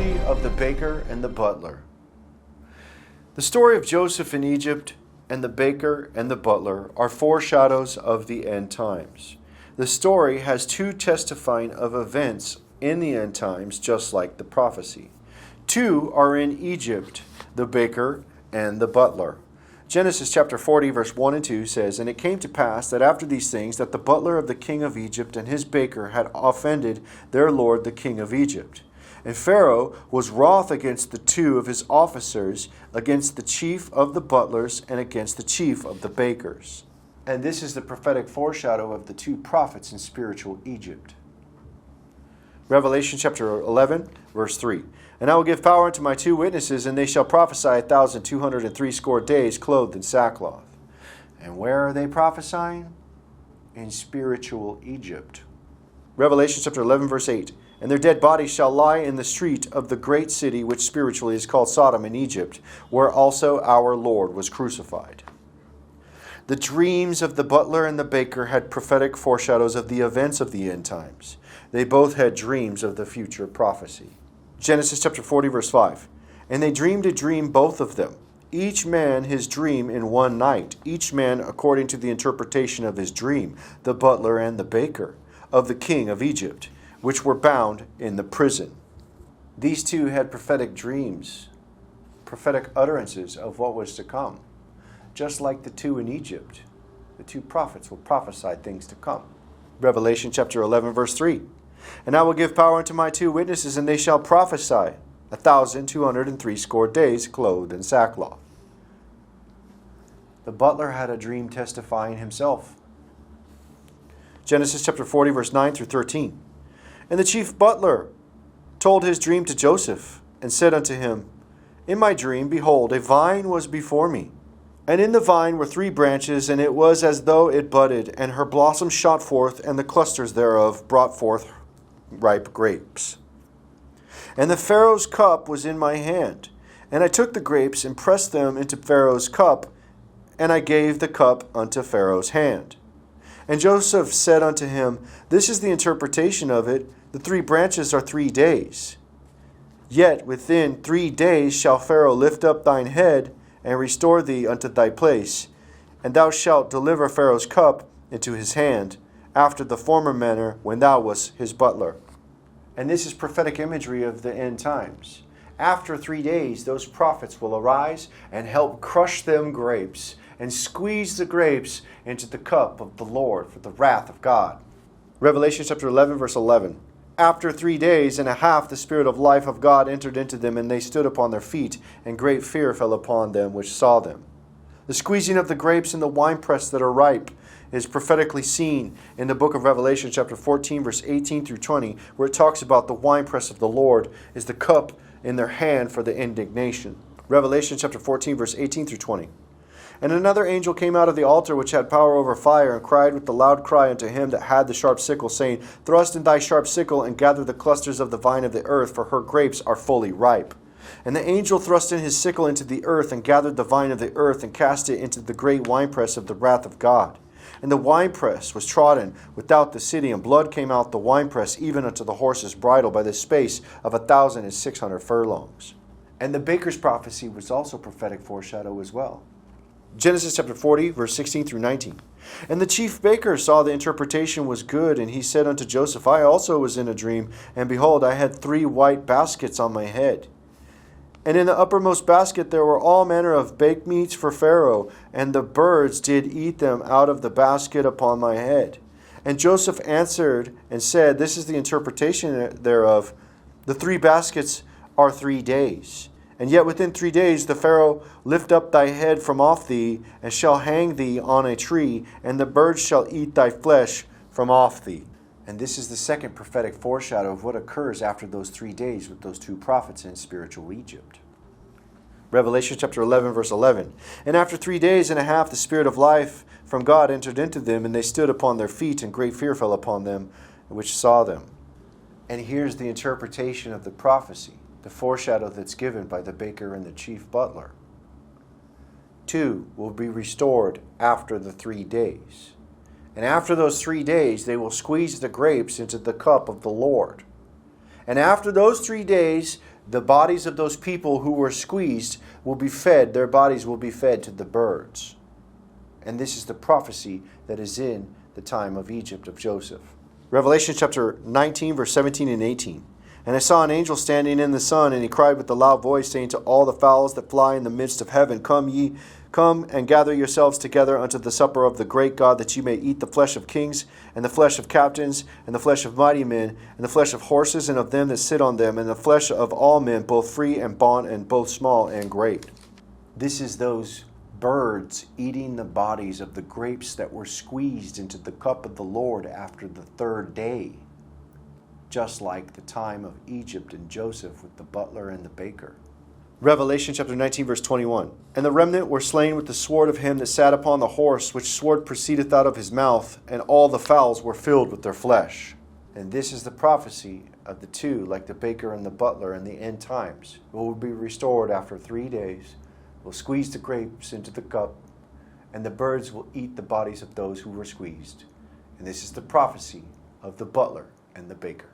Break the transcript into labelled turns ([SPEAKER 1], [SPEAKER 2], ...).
[SPEAKER 1] prophecy of the baker and the butler. The story of Joseph in Egypt and the baker and the butler are foreshadows of the end times. The story has two testifying of events in the end times, just like the prophecy. Two are in Egypt, the baker and the butler. Genesis chapter 40, verse 1 and 2 says, "And it came to pass that after these things, that the butler of the king of Egypt and his baker had offended their lord the king of Egypt. And Pharaoh was wroth against the two of his officers, against the chief of the butlers, and against the chief of the bakers." And this is the prophetic foreshadow of the two prophets in spiritual Egypt. Revelation chapter 11, verse 3. "And I will give power unto my two witnesses, and they shall prophesy 1,260 days, clothed in sackcloth." And where are they prophesying? In spiritual Egypt. Revelation chapter 11, verse 8. "And their dead bodies shall lie in the street of the great city, which spiritually is called Sodom in Egypt, where also our Lord was crucified." The dreams of the butler and the baker had prophetic foreshadows of the events of the end times. They both had dreams of the future prophecy. Genesis chapter 40, verse 5. "And they dreamed a dream, both of them, each man his dream in one night, each man according to the interpretation of his dream, the butler and the baker, of the king of Egypt, which were bound in the prison." These two had prophetic dreams, prophetic utterances of what was to come. Just like the two in Egypt, the two prophets will prophesy things to come. Revelation chapter 11, verse 3. "And I will give power unto my two witnesses, and they shall prophesy 1,260 days, clothed in sackcloth." The butler had a dream testifying himself. Genesis chapter 40, verse 9 through 13. "And the chief butler told his dream to Joseph, and said unto him, In my dream, behold, a vine was before me. And in the vine were 3 branches, and it was as though it budded, and her blossoms shot forth, and the clusters thereof brought forth ripe grapes. And the Pharaoh's cup was in my hand. And I took the grapes, and pressed them into Pharaoh's cup, and I gave the cup unto Pharaoh's hand. And Joseph said unto him, This is the interpretation of it. The 3 branches are 3 days. Yet within 3 days shall Pharaoh lift up thine head, and restore thee unto thy place, and thou shalt deliver Pharaoh's cup into his hand, after the former manner when thou wast his butler." And this is prophetic imagery of the end times. After 3 days, those prophets will arise and help crush them grapes, and squeeze the grapes into the cup of the Lord for the wrath of God. Revelation chapter 11, verse 11. "After 3 days and a half, the Spirit of life of God entered into them, and they stood upon their feet, and great fear fell upon them which saw them." The squeezing of the grapes in the winepress that are ripe is prophetically seen in the book of Revelation chapter 14, verse 18 through 20, where it talks about the winepress of the Lord is the cup in their hand for the indignation. Revelation chapter 14, verse 18 through 20. "And another angel came out of the altar which had power over fire, and cried with a loud cry unto him that had the sharp sickle, saying, Thrust in thy sharp sickle, and gather the clusters of the vine of the earth, for her grapes are fully ripe. And the angel thrust in his sickle into the earth, and gathered the vine of the earth, and cast it into the great winepress of the wrath of God. And the winepress was trodden without the city, and blood came out the winepress, even unto the horse's bridle, by the space of 1,600 furlongs." And the baker's prophecy was also prophetic foreshadow as well. Genesis chapter 40, verse 16 through 19. "And the chief baker saw the interpretation was good, and he said unto Joseph, I also was in a dream, and behold, I had 3 white baskets on my head. And in the uppermost basket there were all manner of baked meats for Pharaoh, and the birds did eat them out of the basket upon my head. And Joseph answered and said, This is the interpretation thereof. The 3 baskets are 3 days. And yet within 3 days the Pharaoh lift up thy head from off thee, and shall hang thee on a tree, and the birds shall eat thy flesh from off thee." And this is the second prophetic foreshadow of what occurs after those 3 days with those 2 prophets in spiritual Egypt. Revelation chapter 11, verse 11. "And after 3 days and a half, the Spirit of life from God entered into them, and they stood upon their feet, and great fear fell upon them which saw them." And here's the interpretation of the prophecy, the foreshadow that's given by the baker and the chief butler. 2 will be restored after the 3 days. And after those 3 days, they will squeeze the grapes into the cup of the Lord. And after those 3 days, The bodies of those people who were squeezed will be fed, their bodies will be fed to the birds. And this is the prophecy that is in the time of Egypt, of Joseph. Revelation chapter 19, verse 17 and 18. And I saw an angel standing in the sun, and he cried with a loud voice, saying to all the fowls that fly in the midst of heaven, Come and gather yourselves together unto the supper of the great God, that you may eat the flesh of kings, and the flesh of captains, and the flesh of mighty men, and the flesh of horses, and of them that sit on them, and the flesh of all men, both free and bond, and both small and great. This is those birds eating the bodies of the grapes that were squeezed into the cup of the Lord after the third day. Just like the time of Egypt and Joseph with the butler and the baker. Revelation chapter 19, verse 21. And the remnant were slain with the sword of him that sat upon the horse, which sword proceedeth out of his mouth, and all the fowls were filled with their flesh. And this is the prophecy of the two, like the baker and the butler in the end times, who will be restored after 3 days, will squeeze the grapes into the cup, and the birds will eat the bodies of those who were squeezed. And this is the prophecy of the butler and the baker.